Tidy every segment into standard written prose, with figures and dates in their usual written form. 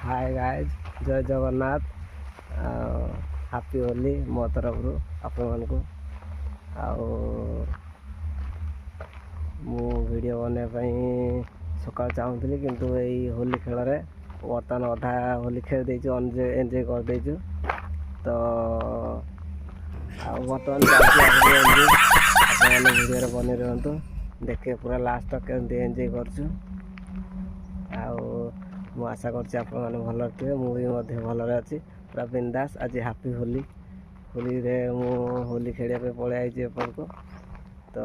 Hi guys जय Jagannath happy Holi मो तरफ आपण मु वीडियो बनवाई सका चाहूली किंतु यही होली खेल बर्तमान अधा होली खेल देचु एंजॉय कर देचु तो बर्तमान वीडियो बनी रुहतु देखे पूरा लास्ट तक केमती एंजॉय करछु मु आशा करछि आपण माने भल थे मुझे भलरे अच्छी पूरा बिंदास आज हापी होली होली रे मु होली खेलिया पड़े आई एपटको तो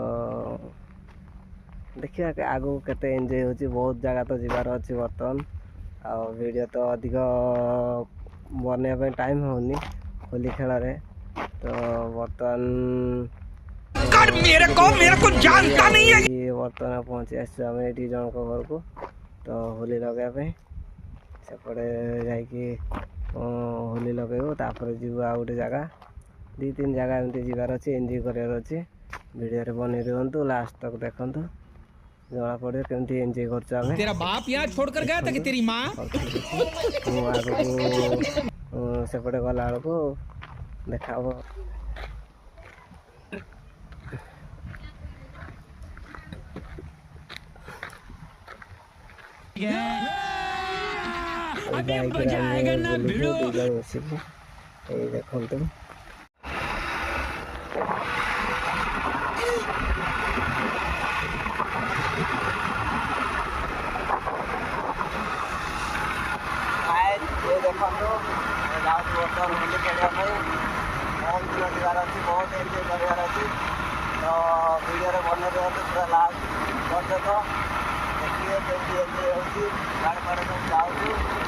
देखिए आगू केते एंजॉय होची बहुत जगह तो जीवार अच्छी बर्तमान आ वीडियो तो अधिक बनवाई टाइम होनी होली खेल रे तो बर्तमान मेरे को जानता नहीं है ये बर्तमान पहुंची आम ये जन घर को तो होली लगे सेपटे जाकि होली लगेबू तापर जीव आ गोटे जगह दी तीन जगह एमती जीवार अच्छी एंजॉय करार अच्छी वीडियो बनी रुहतु लास्ट तक देखु जना पड़े केमती एंजॉय कर तेरा बाप यहाँ छोड़कर गया था कि तेरी माँ सेपटे गला बेलू देखा अबे मजा आएगा ना भिड़ो देखो बर्तमान होली खेलने बहुत दिन जीवार अच्छी बहुत एंजॉय करार अच्छी तो वीडियो बने रुहतु पूरा लास्ट पर्यटन देखिए केमती एंजॉय होती गाड़ी फाड़ी सब जाऊँ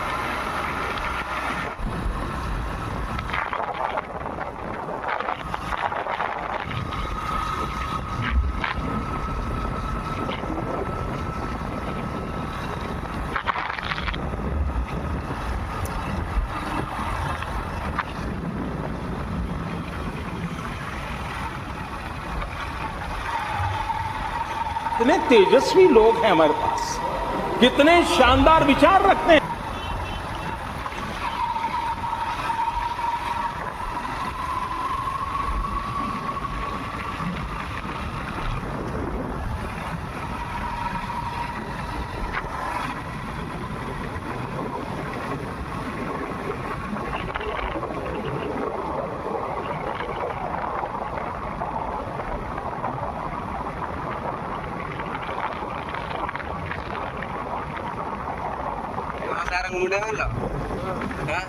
कितने तेजस्वी लोग हैं हमारे पास, कितने शानदार विचार रखते हैं। mudah kan lo? Hah?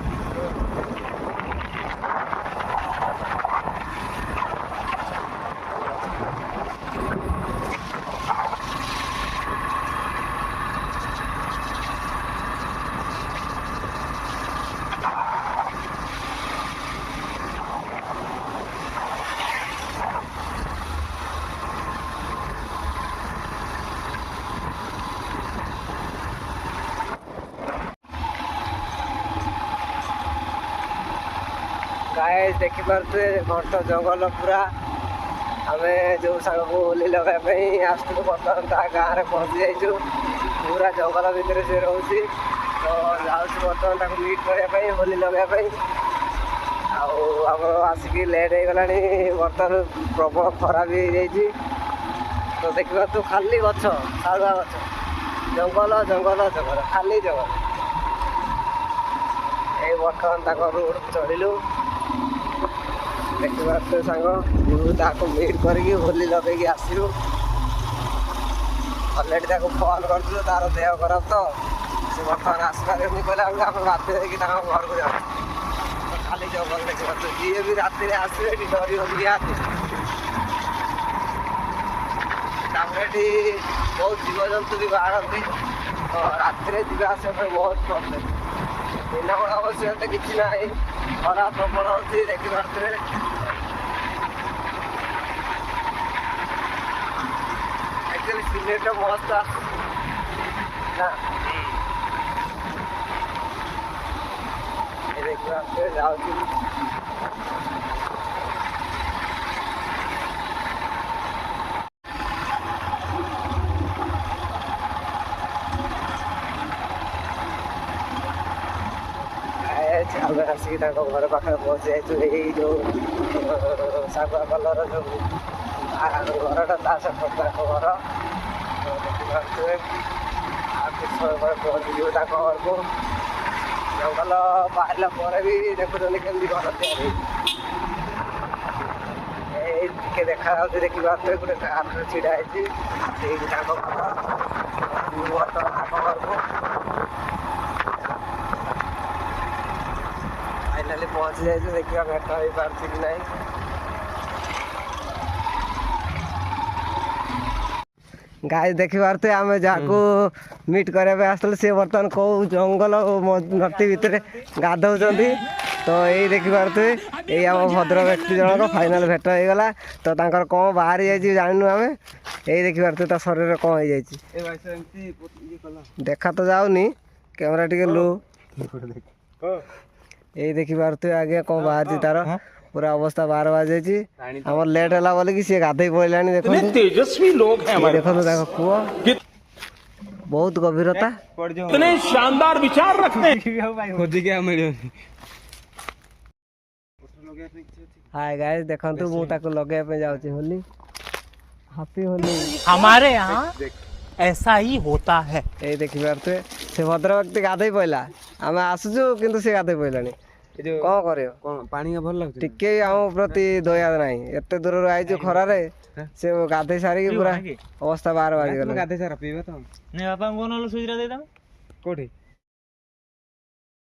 Guys देखी पारे घंट जंगल पूरा आम जो सांग को होली लगाई आसलु बर्तमान गाँव में पहुँची जाइए पूरा जंगल भितर से रोचे तो जाऊँ बर्तमान मीट करने होली लगाई आम आसिक लेट हो गला बर्तमान प्रबल खरा भी हो जाइए तो देखा तू खाली गछ सागुआ गछ जंगल जंगल जंगल खाली जंगल ये बर्तमान रोड चढ़लु देखिए सांग मीट करके होली लगे आसलु अलरेडी फोन कर तार देह खराब तो से बर्तमान आसपार कहला बाध्य घर को जाऊँ खाली जंगल देखिए जी भी राति आसवे डरी होगी बहुत जीवजंतु भी बाहर तो राति जावास बहुत प्रोब्लेम दिन बेला अवश्य किसी ना खरा प्रबल होती देखी पारे एक्चुअली सिलेट मस्त ना देखी पारे जाऊँ ଆମେ ଆସିକି ତାଙ୍କ ଘର ପାଖରେ ପହଞ୍ଚି ଯାଇଛୁ। ଏଇ ଯେଉଁ ଶାଗୁଆ କଲର ଯେଉଁ ଘରଟା ତା ସହିତ ତାଙ୍କ ଘର ଦେଖିପାରୁଥିବେ। ଆଉ କିଛି ସମୟ ପରେ ପହଞ୍ଚିଯିବୁ ତାଙ୍କ ଘରକୁ। ଜଙ୍ଗଲ ବାହାରିଲା ପରେ ବି ଦେଖୁଛନ୍ତି କେମିତି ଘର ତିଆରି ହେଇଛି। ଏଇ ଟିକେ ଦେଖାଯାଉଛି ଦେଖିପାରୁଥିବେ ଗୋଟେ କାରରେ ଛିଡ଼ା ହେଇଛି ସେଇଠି ତାଙ୍କ ଘର। ବର୍ତ୍ତମାନ ତାଙ୍କ ଘରକୁ ଫାଇନାଲି ପହଞ୍ଚି ଯାଇଛୁ। ଦେଖିବା ଭେଟ ହେଇପାରୁଛି କି ନାହିଁ। ଗାଈ ଦେଖିପାରୁଥିବେ ଆମେ ଯାହାକୁ ମିଟ୍ କରିବା ପାଇଁ ଆସିଥିଲୁ ସେ ବର୍ତ୍ତମାନ କେଉଁ ଜଙ୍ଗଲ ନଟି ଭିତରେ ଗାଧଉଛନ୍ତି। ତ ଏଇ ଦେଖିପାରୁଥିବେ ଏଇ ଆମ ଭଦ୍ର ବ୍ୟକ୍ତି ଜଣକ ଫାଇନାଲ ଭେଟ ହେଇଗଲା। ତ ତାଙ୍କର କ'ଣ ବାହାରି ଯାଇଛି ଜାଣିନୁ ଆମେ। ଏଇ ଦେଖିପାରୁଥିବେ ତା ଶରୀରରେ କ'ଣ ହେଇଯାଇଛି ଦେଖା ତ ଯାଉନି କ୍ୟାମେରା ଟିକେ ଲୁ। ଏଇ ଦେଖିପାରୁଥିବେ ଆଜ୍ଞା କ'ଣ ବାହାରିଛି ତାର पूरा अवस्था 12 बाजे आम लेट है बोलिकी सी गाधई पड़ा तेजस्वी लोग हैं हमारे देखो पुओ बहुत गभीरता इतने शानदार विचार रखते हाय गाइस देखंतु मु ताको लगे पे जाउची होली हैप्पी होली। हमारे यहाँ ऐसा ही होता है। ए देखि पारते से भद्र व्यक्ति गाधई पइला आमे आसुजु किंतु से गाधई पइलानी कौन करियो कौन पानी का भल लागछ टिके हम प्रति दया नाही एते दूर आइजु खरा रे से गाधई सारी की पूरा अवस्था 12 बाजे गला गाधई सारा पीबा त नै बापा कोन सुजरा दे दम कोठी